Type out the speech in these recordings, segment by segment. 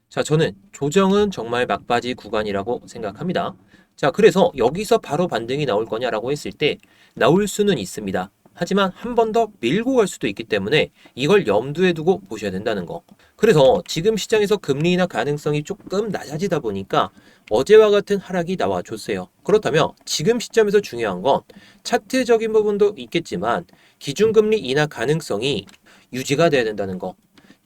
자, 저는 조정은 정말 막바지 구간이라고 생각합니다. 자, 그래서 여기서 바로 반등이 나올 거냐라고 했을 때 나올 수는 있습니다. 하지만 한 번 더 밀고 갈 수도 있기 때문에 이걸 염두에 두고 보셔야 된다는 거. 그래서 지금 시장에서 금리 인하 가능성이 조금 낮아지다 보니까 어제와 같은 하락이 나와줬어요. 그렇다면 지금 시점에서 중요한 건 차트적인 부분도 있겠지만 기준금리 인하 가능성이 유지가 돼야 된다는 거.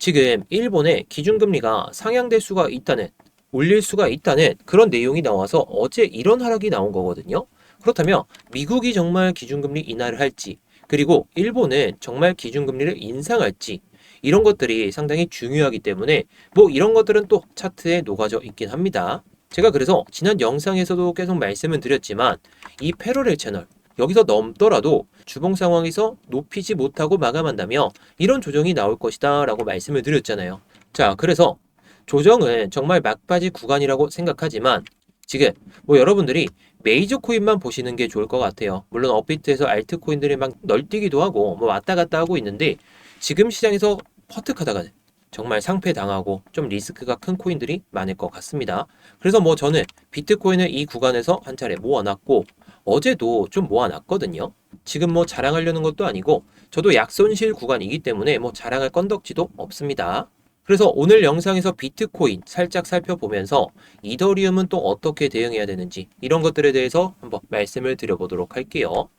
지금 일본의 기준금리가 상향될 수가 있다는, 올릴 수가 있다는 그런 내용이 나와서 어제 이런 하락이 나온 거거든요. 그렇다면 미국이 정말 기준금리 인하를 할지, 그리고 일본은 정말 기준금리를 인상할지, 이런 것들이 상당히 중요하기 때문에 뭐 이런 것들은 또 차트에 녹아져 있긴 합니다. 제가 그래서 지난 영상에서도 계속 말씀을 드렸지만 이 패러렐 채널, 여기서 넘더라도 주봉 상황에서 높이지 못하고 마감한다며 이런 조정이 나올 것이다 라고 말씀을 드렸잖아요. 자, 그래서 조정은 정말 막바지 구간이라고 생각하지만 지금 뭐 여러분들이 메이저 코인만 보시는 게 좋을 것 같아요. 물론 업비트에서 알트코인들이 막 널뛰기도 하고 뭐 왔다 갔다 하고 있는데 지금 시장에서 퍼뜩하다가 정말 상패 당하고 좀 리스크가 큰 코인들이 많을 것 같습니다. 그래서 뭐 저는 비트코인을 이 구간에서 한 차례 모아놨고 어제도 좀 모아놨거든요. 지금 뭐 자랑하려는 것도 아니고 저도 약손실 구간이기 때문에 뭐 자랑할 건덕지도 없습니다. 그래서 오늘 영상에서 비트코인 살짝 살펴보면서 이더리움은 또 어떻게 대응해야 되는지 이런 것들에 대해서 한번 말씀을 드려보도록 할게요.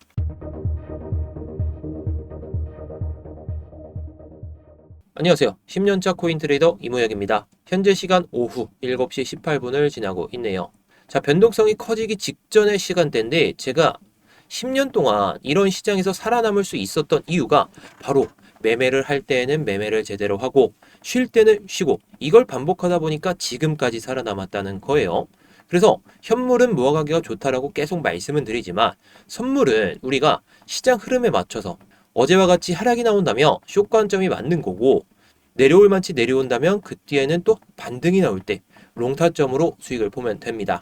안녕하세요. 10년차 코인 트레이더 이무혁입니다. 현재 시간 오후 7시 18분을 지나고 있네요. 자, 변동성이 커지기 직전의 시간대인데 제가 10년 동안 이런 시장에서 살아남을 수 있었던 이유가 바로 매매를 할 때에는 매매를 제대로 하고 쉴 때는 쉬고 이걸 반복하다 보니까 지금까지 살아남았다는 거예요. 그래서 현물은 모아가기가 좋다라고 계속 말씀은 드리지만 선물은 우리가 시장 흐름에 맞춰서 어제와 같이 하락이 나온다면 쇼 관점이 맞는 거고 내려올 만치 내려온다면 그 뒤에는 또 반등이 나올 때 롱타점으로 수익을 보면 됩니다.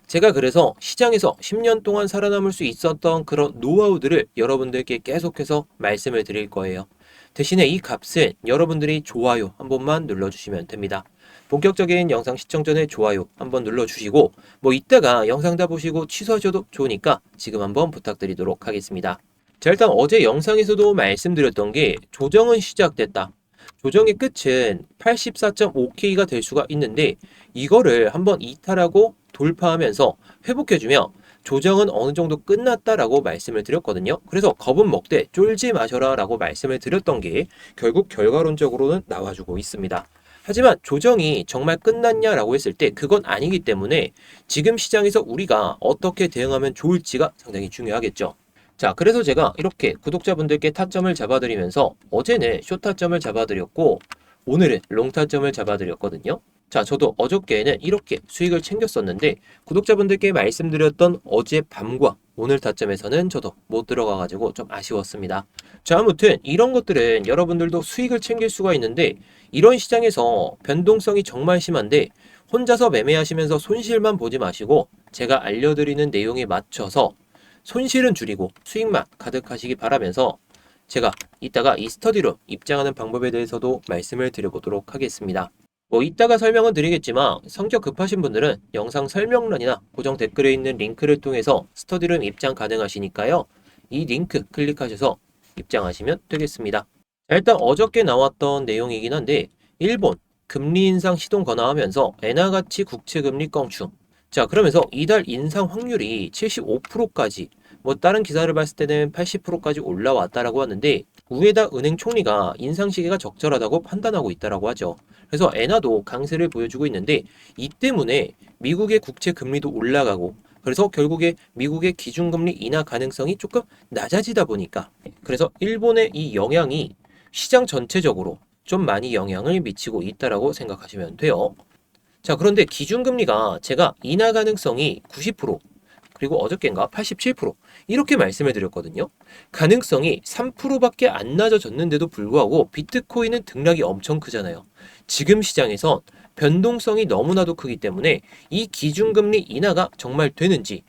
제가 그래서 시장에서 10년 동안 살아남을 수 있었던 그런 노하우들을 여러분들께 계속해서 말씀을 드릴 거예요. 대신에 이 값은 여러분들이 좋아요 한 번만 눌러주시면 됩니다. 본격적인 영상 시청 전에 좋아요 한번 눌러주시고 뭐 이따가 영상 다 보시고 취소하셔도 좋으니까 지금 한번 부탁드리도록 하겠습니다. 자, 일단 어제 영상에서도 말씀드렸던 게 조정은 시작됐다. 조정의 끝은 84.5K가 될 수가 있는데 이거를 한번 이탈하고 돌파하면서 회복해주면 조정은 어느 정도 끝났다라고 말씀을 드렸거든요. 그래서 겁은 먹되 쫄지 마셔라 라고 말씀을 드렸던 게 결국 결과론적으로는 나와주고 있습니다. 하지만 조정이 정말 끝났냐라고 했을 때 그건 아니기 때문에 지금 시장에서 우리가 어떻게 대응하면 좋을지가 상당히 중요하겠죠. 자, 그래서 제가 이렇게 구독자분들께 타점을 잡아드리면서 어제는 쇼타점을 잡아드렸고 오늘은 롱타점을 잡아드렸거든요. 자, 저도 어저께는 이렇게 수익을 챙겼었는데 구독자분들께 말씀드렸던 어제 밤과 오늘 타점에서는 저도 못 들어가가지고 좀 아쉬웠습니다. 자, 아무튼 이런 것들은 여러분들도 수익을 챙길 수가 있는데 이런 시장에서 변동성이 정말 심한데 혼자서 매매하시면서 손실만 보지 마시고 제가 알려드리는 내용에 맞춰서 손실은 줄이고 수익만 가득하시기 바라면서 제가 이따가 이 스터디로 입장하는 방법에 대해서도 말씀을 드려보도록 하겠습니다. 뭐 이따가 설명은 드리겠지만 성격 급하신 분들은 영상 설명란이나 고정 댓글에 있는 링크를 통해서 스터디룸 입장 가능하시니까요. 이 링크 클릭하셔서 입장하시면 되겠습니다. 자, 일단 어저께 나왔던 내용이긴 한데 일본 금리 인상 시동 건화하면서 엔화 가치 국채 금리 껑충. 자, 그러면서 이달 인상 확률이 75%까지 뭐 다른 기사를 봤을 때는 80%까지 올라왔다라고 하는데 우에다 은행 총리가 인상 시기가 적절하다고 판단하고 있다라고 하죠. 그래서 엔화도 강세를 보여주고 있는데 이 때문에 미국의 국채 금리도 올라가고 그래서 결국에 미국의 기준금리 인하 가능성이 조금 낮아지다 보니까 그래서 일본의 이 영향이 시장 전체적으로 좀 많이 영향을 미치고 있다라고 생각하시면 돼요. 자, 그런데 기준금리가 제가 인하 가능성이 90% 그리고 어저께인가 87% 이렇게 말씀을 드렸거든요. 가능성이 3%밖에 안 낮아졌는데도 불구하고 비트코인은 등락이 엄청 크잖아요. 지금 시장에선 변동성이 너무나도 크기 때문에 이 기준금리 인하가 정말 되는지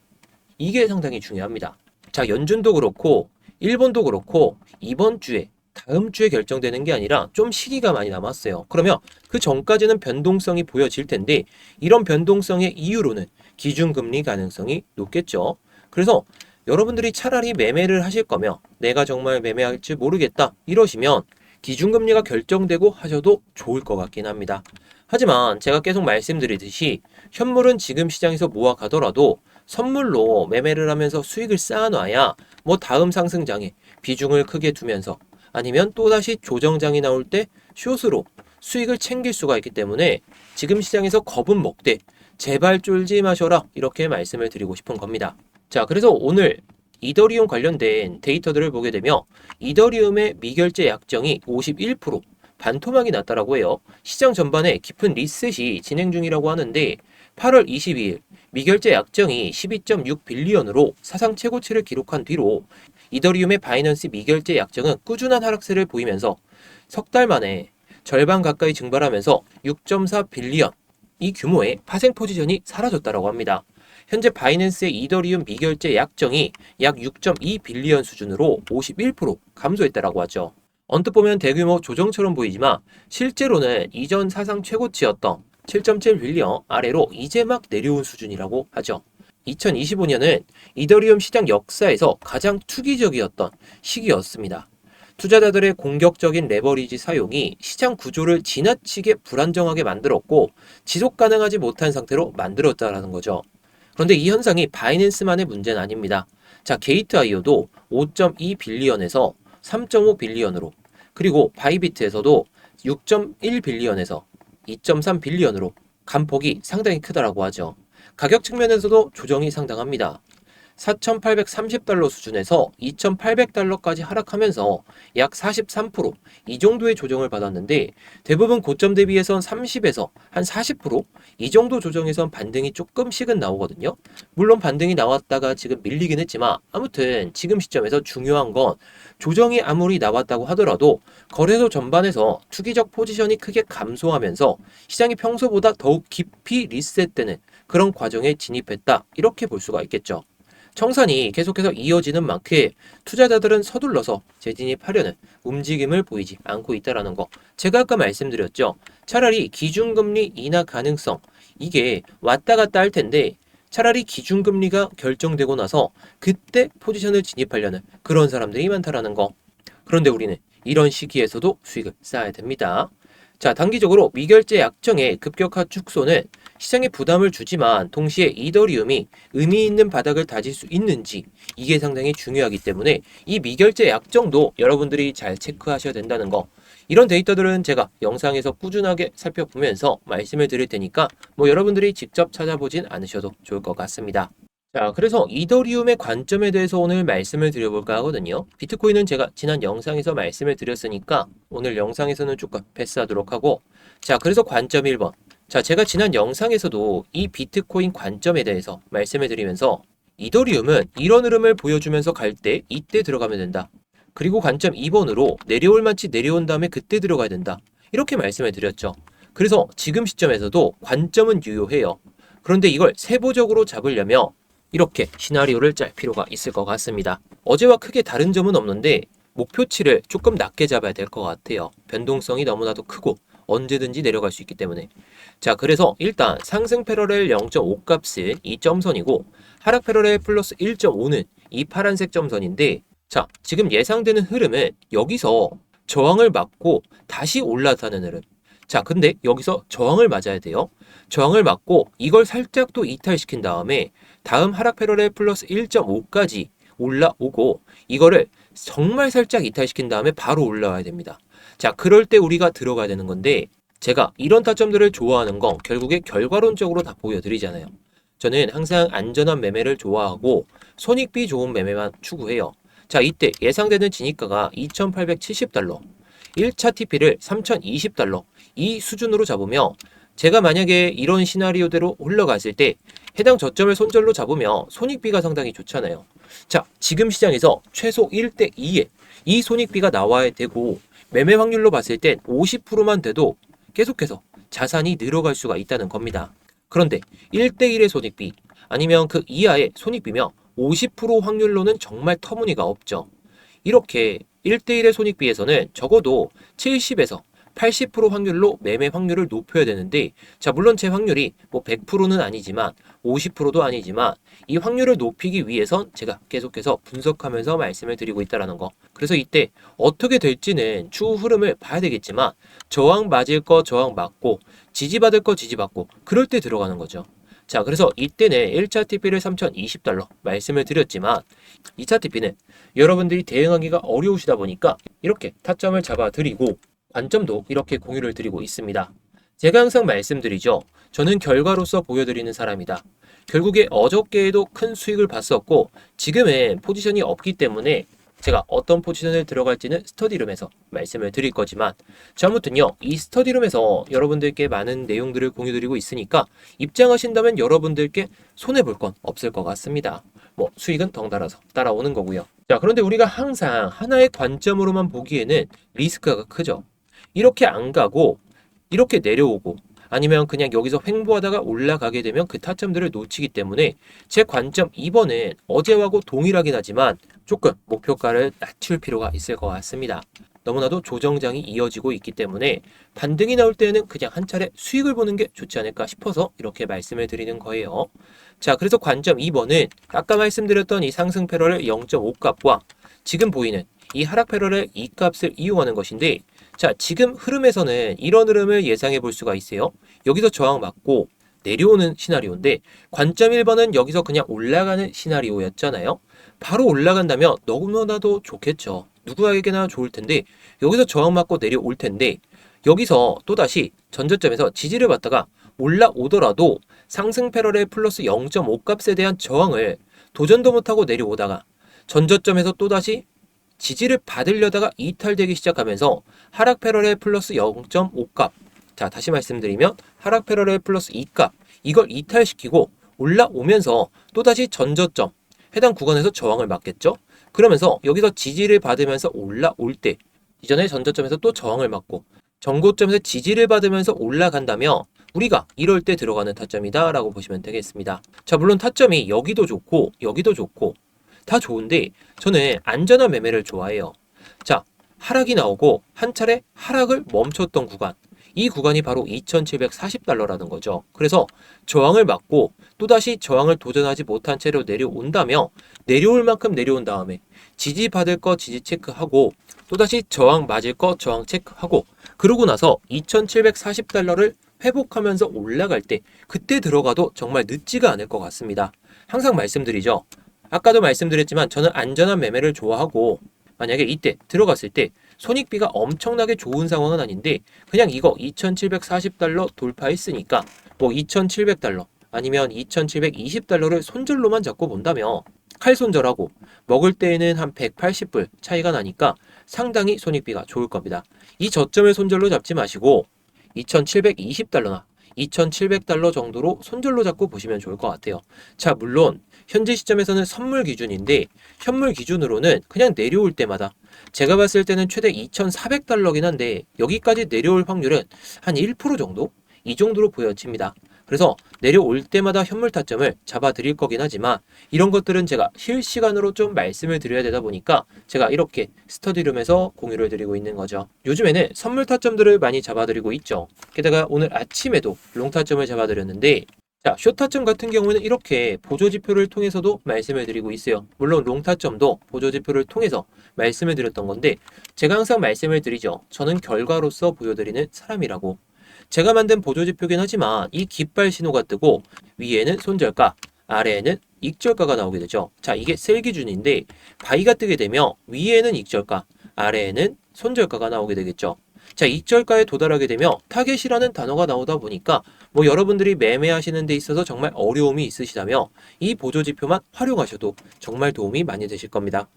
이게 상당히 중요합니다. 자, 연준도 그렇고 일본도 그렇고 이번 주에 다음 주에 결정되는 게 아니라 좀 시기가 많이 남았어요. 그러면 그 전까지는 변동성이 보여질 텐데 이런 변동성의 이유로는 기준금리 가능성이 높겠죠. 그래서 여러분들이 차라리 매매를 하실 거면 내가 정말 매매할지 모르겠다 이러시면 기준금리가 결정되고 하셔도 좋을 것 같긴 합니다. 하지만 제가 계속 말씀드리듯이 현물은 지금 시장에서 모아가더라도 선물로 매매를 하면서 수익을 쌓아놔야 뭐 다음 상승장에 비중을 크게 두면서 아니면 또다시 조정장이 나올 때 숏으로 수익을 챙길 수가 있기 때문에 지금 시장에서 겁은 먹되 제발 쫄지 마셔라 이렇게 말씀을 드리고 싶은 겁니다. 자, 그래서 오늘 이더리움 관련된 데이터들을 보게 되면 이더리움의 미결제 약정이 51% 반토막이 났다라고 해요. 시장 전반에 깊은 리셋이 진행 중이라고 하는데 8월 22일 미결제 약정이 12.6 빌리언으로 사상 최고치를 기록한 뒤로 이더리움의 바이낸스 미결제 약정은 꾸준한 하락세를 보이면서 석 달 만에 절반 가까이 증발하면서 6.4 빌리언 이 규모의 파생 포지션이 사라졌다고 합니다. 현재 바이낸스의 이더리움 미결제 약정이 약 6.2 빌리언 수준으로 51% 감소했다고 하죠. 언뜻 보면 대규모 조정처럼 보이지만 실제로는 이전 사상 최고치였던 7.7 빌리언 아래로 이제 막 내려온 수준이라고 하죠. 2025년은 이더리움 시장 역사에서 가장 투기적이었던 시기였습니다. 투자자들의 공격적인 레버리지 사용이 시장 구조를 지나치게 불안정하게 만들었고 지속 가능하지 못한 상태로 만들었다는 거죠. 그런데 이 현상이 바이낸스만의 문제는 아닙니다. 자, 게이트아이오도 5.2 빌리언에서 3.5 빌리언으로 그리고 바이비트에서도 6.1 빌리언에서 2.3 빌리언으로 간폭이 상당히 크다라고 하죠. 가격 측면에서도 조정이 상당합니다. 4,830달러 수준에서 2,800달러까지 하락하면서 약 43%이 정도의 조정을 받았는데 대부분 고점 대비해선 30에서 한 40%이 정도 조정에선 반등이 조금씩은 나오거든요. 물론 반등이 나왔다가 지금 밀리긴 했지만 아무튼 지금 시점에서 중요한 건 조정이 아무리 나왔다고 하더라도 거래소 전반에서 투기적 포지션이 크게 감소하면서 시장이 평소보다 더욱 깊이 리셋되는 그런 과정에 진입했다 이렇게 볼 수가 있겠죠. 청산이 계속해서 이어지는 만큼 투자자들은 서둘러서 재진입하려는 움직임을 보이지 않고 있다는 거. 제가 아까 말씀드렸죠. 차라리 기준금리 인하 가능성 이게 왔다 갔다 할 텐데 차라리 기준금리가 결정되고 나서 그때 포지션을 진입하려는 그런 사람들이 많다라는 거. 그런데 우리는 이런 시기에서도 수익을 쌓아야 됩니다. 자, 단기적으로 미결제 약정의 급격한 축소는 시장에 부담을 주지만 동시에 이더리움이 의미 있는 바닥을 다질 수 있는지 이게 상당히 중요하기 때문에 이 미결제 약정도 여러분들이 잘 체크하셔야 된다는 거. 이런 데이터들은 제가 영상에서 꾸준하게 살펴보면서 말씀을 드릴 테니까 뭐 여러분들이 직접 찾아보진 않으셔도 좋을 것 같습니다. 자, 그래서 이더리움의 관점에 대해서 오늘 말씀을 드려볼까 하거든요. 비트코인은 제가 지난 영상에서 말씀을 드렸으니까 오늘 영상에서는 조금 패스하도록 하고, 자, 그래서 관점 1번. 자, 제가 지난 영상에서도 이 비트코인 관점에 대해서 말씀을 드리면서 이더리움은 이런 흐름을 보여주면서 갈 때 이때 들어가면 된다. 그리고 관점 2번으로 내려올 만치 내려온 다음에 그때 들어가야 된다. 이렇게 말씀을 드렸죠. 그래서 지금 시점에서도 관점은 유효해요. 그런데 이걸 세부적으로 잡으려면 이렇게 시나리오를 짤 필요가 있을 것 같습니다. 어제와 크게 다른 점은 없는데 목표치를 조금 낮게 잡아야 될 것 같아요. 변동성이 너무나도 크고 언제든지 내려갈 수 있기 때문에. 자, 그래서 일단 상승 패러렐 0.5 값은 이 점선이고 하락 패러렐 플러스 1.5는 이 파란색 점선인데, 자, 지금 예상되는 흐름은 여기서 저항을 맞고 다시 올라타는 흐름. 자, 근데 여기서 저항을 맞아야 돼요. 저항을 맞고 이걸 살짝 또 이탈시킨 다음에 다음 하락 패러렐 플러스 1.5까지 올라오고 이거를 정말 살짝 이탈시킨 다음에 바로 올라와야 됩니다. 자, 그럴 때 우리가 들어가야 되는 건데 제가 이런 타점들을 좋아하는 건 결국에 결과론적으로 다 보여드리잖아요. 저는 항상 안전한 매매를 좋아하고 손익비 좋은 매매만 추구해요. 자, 이때 예상되는 진입가가 2,870달러, 1차 TP를 3,020달러 이 수준으로 잡으면 제가 만약에 이런 시나리오대로 올라갔을 때 해당 저점을 손절로 잡으면 손익비가 상당히 좋잖아요. 자, 지금 시장에서 최소 1대2의 이 손익비가 나와야 되고 매매 확률로 봤을 땐 50%만 돼도 계속해서 자산이 늘어갈 수가 있다는 겁니다. 그런데 1대1의 손익비 아니면 그 이하의 손익비면 50% 확률로는 정말 터무니가 없죠. 이렇게 1대1의 손익비에서는 적어도 70에서 80% 확률로 매매 확률을 높여야 되는데, 자, 물론 제 확률이 뭐 100%는 아니지만 50%도 아니지만 이 확률을 높이기 위해선 제가 계속해서 분석하면서 말씀을 드리고 있다는 거. 그래서 이때 어떻게 될지는 추후 흐름을 봐야 되겠지만 저항 맞을 거 저항 맞고 지지받을 거 지지받고 그럴 때 들어가는 거죠. 자, 그래서 이때는 1차 TP를 3,020달러 말씀을 드렸지만 2차 TP는 여러분들이 대응하기가 어려우시다 보니까 이렇게 타점을 잡아드리고 관점도 이렇게 공유를 드리고 있습니다. 제가 항상 말씀드리죠. 저는 결과로서 보여드리는 사람이다. 결국에 어저께에도 큰 수익을 봤었고 지금은 포지션이 없기 때문에 제가 어떤 포지션을 들어갈지는 스터디룸에서 말씀을 드릴 거지만, 자, 아무튼요, 이 스터디룸에서 여러분들께 많은 내용들을 공유드리고 있으니까 입장하신다면 여러분들께 손해볼 건 없을 것 같습니다. 뭐 수익은 덩달아서 따라오는 거고요. 자, 그런데 우리가 항상 하나의 관점으로만 보기에는 리스크가 크죠. 이렇게 안 가고 이렇게 내려오고 아니면 그냥 여기서 횡보하다가 올라가게 되면 그 타점들을 놓치기 때문에 제 관점 2번은 어제하고 동일하긴 하지만 조금 목표가를 낮출 필요가 있을 것 같습니다. 너무나도 조정장이 이어지고 있기 때문에 반등이 나올 때는 그냥 한 차례 수익을 보는 게 좋지 않을까 싶어서 이렇게 말씀을 드리는 거예요. 자, 그래서 관점 2번은 아까 말씀드렸던 이 상승 패러렐 0.5값과 지금 보이는 이 하락 패러렐 2값을 이용하는 것인데, 자, 지금 흐름에서는 이런 흐름을 예상해 볼 수가 있어요. 여기서 저항 맞고 내려오는 시나리오인데 관점 1번은 여기서 그냥 올라가는 시나리오였잖아요. 바로 올라간다면 너무나도 좋겠죠. 누구에게나 좋을 텐데 여기서 저항 맞고 내려올 텐데 여기서 또다시 전저점에서 지지를 받다가 올라오더라도 상승 패러렐 플러스 0.5 값에 대한 저항을 도전도 못하고 내려오다가 전저점에서 또다시 지지를 받으려다가 이탈되기 시작하면서 하락 패러렐 플러스 0.5 값, 자, 다시 말씀드리면 하락 패러렐 플러스 2값, 이걸 이탈시키고 올라오면서 또다시 전저점 해당 구간에서 저항을 맞겠죠. 그러면서 여기서 지지를 받으면서 올라올 때 이전에 전저점에서 또 저항을 맞고 전고점에서 지지를 받으면서 올라간다면 우리가 이럴 때 들어가는 타점이다 라고 보시면 되겠습니다. 자, 물론 타점이 여기도 좋고 여기도 좋고 다 좋은데 저는 안전한 매매를 좋아해요. 자, 하락이 나오고 한 차례 하락을 멈췄던 구간, 이 구간이 바로 2,740달러라는 거죠. 그래서 저항을 맞고 또다시 저항을 도전하지 못한 채로 내려온다며 내려올 만큼 내려온 다음에 지지 받을 거 지지 체크하고 또다시 저항 맞을 거 저항 체크하고 그러고 나서 2,740달러를 회복하면서 올라갈 때 그때 들어가도 정말 늦지가 않을 것 같습니다. 항상 말씀드리죠. 아까도 말씀드렸지만 저는 안전한 매매를 좋아하고 만약에 이때 들어갔을 때 손익비가 엄청나게 좋은 상황은 아닌데 그냥 이거 2,740달러 돌파했으니까 뭐 2,700달러 아니면 2,720달러를 손절로만 잡고 본다면 칼 손절하고 먹을 때에는 한 180불 차이가 나니까 상당히 손익비가 좋을 겁니다. 이 저점을 손절로 잡지 마시고 2,720달러나 2,700달러 정도로 손절로 잡고 보시면 좋을 것 같아요. 자, 물론 현재 시점에서는 선물 기준인데 현물 기준으로는 그냥 내려올 때마다 제가 봤을 때는 최대 2,400달러긴 한데 여기까지 내려올 확률은 한 1% 정도? 이 정도로 보여집니다. 그래서 내려올 때마다 현물 타점을 잡아 드릴 거긴 하지만 이런 것들은 제가 실시간으로 좀 말씀을 드려야 되다 보니까 제가 이렇게 스터디룸에서 공유를 드리고 있는 거죠. 요즘에는 선물 타점들을 많이 잡아 드리고 있죠. 게다가 오늘 아침에도 롱 타점을 잡아 드렸는데, 자, 숏 타점 같은 경우는 이렇게 보조지표를 통해서도 말씀을 드리고 있어요. 물론 롱 타점도 보조지표를 통해서 말씀을 드렸던 건데 제가 항상 말씀을 드리죠. 저는 결과로서 보여드리는 사람이라고. 제가 만든 보조지표긴 하지만 이 깃발 신호가 뜨고 위에는 손절가, 아래에는 익절가가 나오게 되죠. 자, 이게 셀 기준인데 바이가 뜨게 되면 위에는 익절가, 아래에는 손절가가 나오게 되겠죠. 자, 익절가에 도달하게 되면 타겟이라는 단어가 나오다 보니까 뭐 여러분들이 매매하시는 데 있어서 정말 어려움이 있으시다면 이 보조지표만 활용하셔도 정말 도움이 많이 되실 겁니다.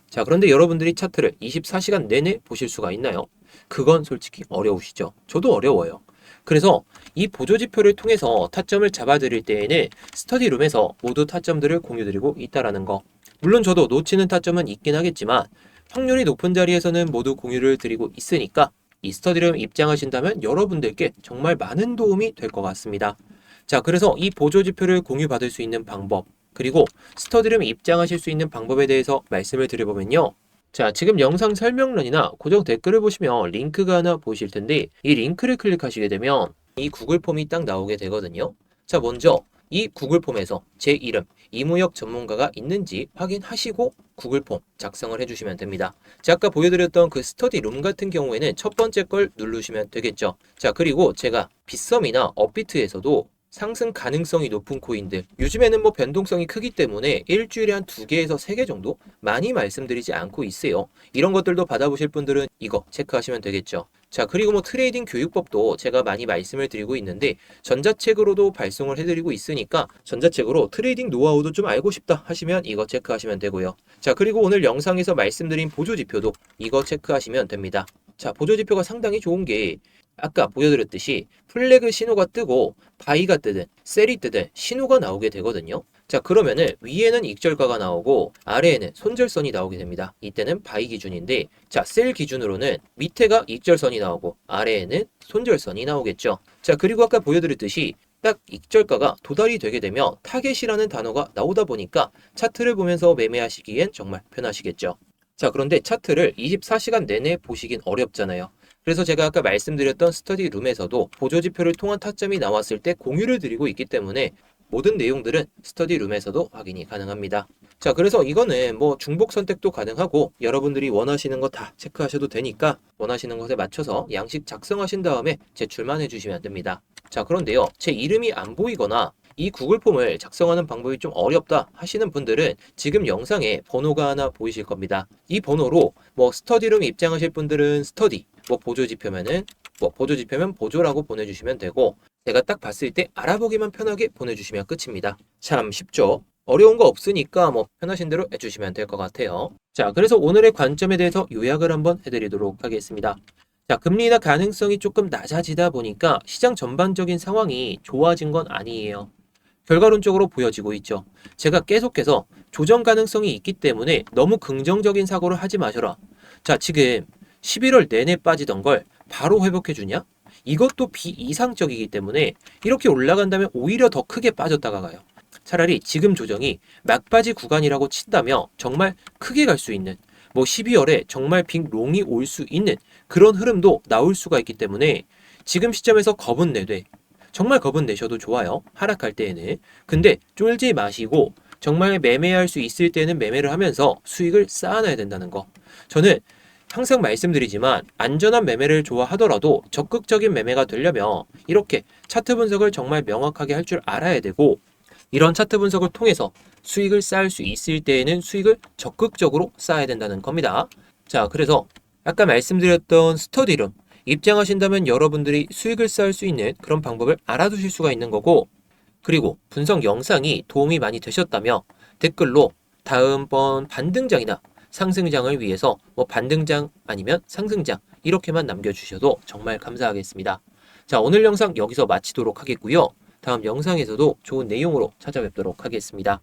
자, 그런데 여러분들이 차트를 24시간 내내 보실 수가 있나요? 그건 솔직히 어려우시죠. 저도 어려워요. 그래서 이 보조지표를 통해서 타점을 잡아드릴 때에는 스터디룸에서 모두 타점들을 공유드리고 있다는 거. 물론 저도 놓치는 타점은 있긴 하겠지만 확률이 높은 자리에서는 모두 공유를 드리고 있으니까 이 스터디룸 입장하신다면 여러분들께 정말 많은 도움이 될 것 같습니다. 자, 그래서 이 보조지표를 공유받을 수 있는 방법, 그리고 스터디룸 입장하실 수 있는 방법에 대해서 말씀을 드려보면요. 자, 지금 영상 설명란이나 고정 댓글을 보시면 링크가 하나 보이실 텐데 이 링크를 클릭하시게 되면 이 구글 폼이 딱 나오게 되거든요. 자, 먼저 이 구글 폼에서 제 이름, 이무혁 전문가가 있는지 확인하시고 구글 폼 작성을 해주시면 됩니다. 자, 아까 보여드렸던 그 스터디 룸 같은 경우에는 첫 번째 걸 누르시면 되겠죠. 자, 그리고 제가 빗썸이나 업비트에서도 상승 가능성이 높은 코인들, 요즘에는 뭐 변동성이 크기 때문에 일주일에 한 2개에서 3개 정도 많이 말씀드리지 않고 있어요. 이런 것들도 받아보실 분들은 이거 체크하시면 되겠죠. 자, 그리고 뭐 트레이딩 교육법도 제가 많이 말씀을 드리고 있는데 전자책으로도 발송을 해드리고 있으니까 전자책으로 트레이딩 노하우도 좀 알고 싶다 하시면 이거 체크하시면 되고요. 자, 그리고 오늘 영상에서 말씀드린 보조지표도 이거 체크하시면 됩니다. 자, 보조지표가 상당히 좋은 게 아까 보여드렸듯이 플래그 신호가 뜨고 바이가 뜨든 셀이 뜨든 신호가 나오게 되거든요. 자, 그러면은 위에는 익절가가 나오고 아래에는 손절선이 나오게 됩니다. 이때는 바이 기준인데, 자, 셀 기준으로는 밑에가 익절선이 나오고 아래에는 손절선이 나오겠죠. 자, 그리고 아까 보여드렸듯이 딱 익절가가 도달이 되게 되면 타겟이라는 단어가 나오다 보니까 차트를 보면서 매매하시기엔 정말 편하시겠죠. 자, 그런데 차트를 24시간 내내 보시긴 어렵잖아요. 그래서 제가 아까 말씀드렸던 스터디 룸에서도 보조지표를 통한 타점이 나왔을 때 공유를 드리고 있기 때문에 모든 내용들은 스터디 룸에서도 확인이 가능합니다. 자, 그래서 이거는 뭐 중복 선택도 가능하고 여러분들이 원하시는 거 다 체크하셔도 되니까 원하시는 것에 맞춰서 양식 작성하신 다음에 제출만 해주시면 됩니다. 자, 그런데요, 제 이름이 안 보이거나 이 구글 폼을 작성하는 방법이 좀 어렵다 하시는 분들은 지금 영상에 번호가 하나 보이실 겁니다. 이 번호로 뭐 스터디룸 입장하실 분들은 스터디, 뭐 보조지표면은 뭐 보조지표면 보조라고 보내주시면 되고, 제가 딱 봤을 때 알아보기만 편하게 보내주시면 끝입니다. 참 쉽죠? 어려운 거 없으니까 뭐 편하신 대로 해주시면 될 것 같아요. 자, 그래서 오늘의 관점에 대해서 요약을 한번 해드리도록 하겠습니다. 자, 금리 인하 가능성이 조금 낮아지다 보니까 시장 전반적인 상황이 좋아진 건 아니에요. 결과론적으로 보여지고 있죠. 제가 계속해서 조정 가능성이 있기 때문에 너무 긍정적인 사고를 하지 마셔라. 자, 지금 11월 내내 빠지던 걸 바로 회복해 주냐? 이것도 비이상적이기 때문에 이렇게 올라간다면 오히려 더 크게 빠졌다가 가요. 차라리 지금 조정이 막바지 구간이라고 친다며 정말 크게 갈 수 있는, 뭐 12월에 정말 빅롱이 올 수 있는 그런 흐름도 나올 수가 있기 때문에 지금 시점에서 겁은 내되, 정말 겁은 내셔도 좋아요. 하락할 때에는. 근데 쫄지 마시고 정말 매매할 수 있을 때는 매매를 하면서 수익을 쌓아놔야 된다는 거. 저는 항상 말씀드리지만 안전한 매매를 좋아하더라도 적극적인 매매가 되려면 이렇게 차트 분석을 정말 명확하게 할 줄 알아야 되고, 이런 차트 분석을 통해서 수익을 쌓을 수 있을 때에는 수익을 적극적으로 쌓아야 된다는 겁니다. 자, 그래서 아까 말씀드렸던 스터디룸 입장하신다면 여러분들이 수익을 쌓을 수 있는 그런 방법을 알아두실 수가 있는 거고, 그리고 분석 영상이 도움이 많이 되셨다며 댓글로 다음번 반등장이나 상승장을 위해서 뭐 반등장 아니면 상승장 이렇게만 남겨주셔도 정말 감사하겠습니다. 자, 오늘 영상 여기서 마치도록 하겠고요. 다음 영상에서도 좋은 내용으로 찾아뵙도록 하겠습니다.